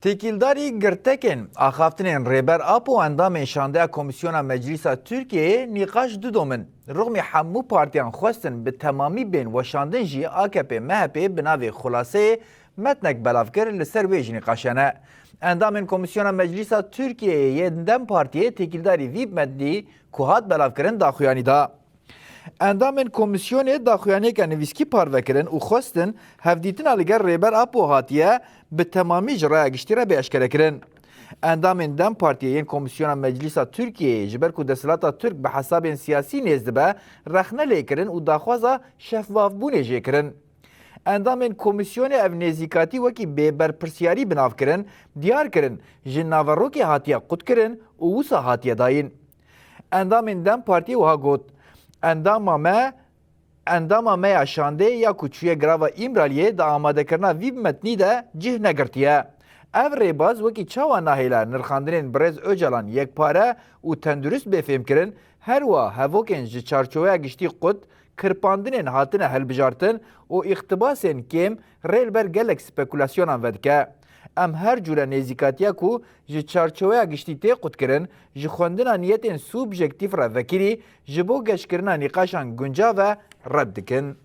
Tekildarî girtekên axaftinên rêber ap û endamên şandeya Komîsyona Meclîsa Tirkiyeyê nîqaş didomin. Rûmê hemû partiyan xwestin bi temamî bên weşandin jî AKP MHP bi navê xulaseyê metnek belav kir li ser wê jî nîqaşene. Endamên Komîsyona Meclîsa Tirkiyeyê yên Dem Partiyê tekildarî vî metnî ku hat belavkirin daxuyanî da. Endamên Komîsyonê daxuyaneka nivîskî parvekirin û xwestin hevdîtina li gel rêber Apo hatiye bi temamî ji raya giştî re bêeşkerekirin. Endamên Dem Partiyê yên Komîsyona Meclîsa Tirkiyeyê ji ber ku desthilata Tirk bi hesabên siyasî nêz dibe rexne lêkirin û daxwaza şeffafbûnê jê kirin. Endamên Komîsyonê ev nêzîkatî wekî bêberpirsiyarî binav kirin, diyar kirin ji naverokê hatiye qutkirin û wisa hatiye dayîn. Endamên Dem Partiyê wiha got endama me ya şandê ya ku çûye grava İmraliyê di amadekirina vî metnî de cih negirtiye. Ev rêbaz wekî çawa nahêla nirxandinên Birêz Öcalan yekpare û tendurist bêfêmkirin, her wa hevokên ji çarçoveya giştî qut, kirpandinên hatine helbijartin û îxtibasên kêm rê li ber gelek spekülasyonan vedike. Em her cure nêzîkatiya ku ji çarçoveya giştî tê qutkirin, ji xwendina niyetên subjektif re vekirî ji bo geşkirina nîqaşan guncav ve red dikin.